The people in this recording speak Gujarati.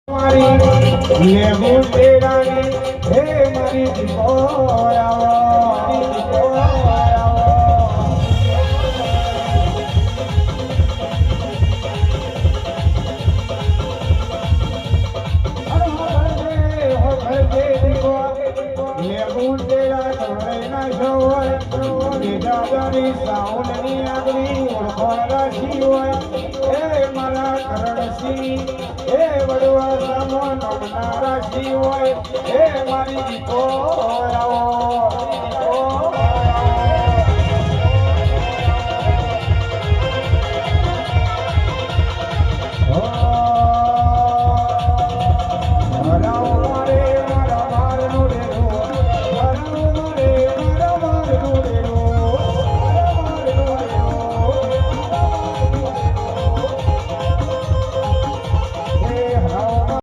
લેવું તેરાની હે મારી દીપો આવો મારી દીપો આવો લેવું તેરા છોડે ના જોવાય દાદાની સાઉન્ડની આગળી ઓળખો રાશી હોય એ મારા કરણસિંહ એ વડવા સામો નમના રાશી હોય એ મારી દીકો આવો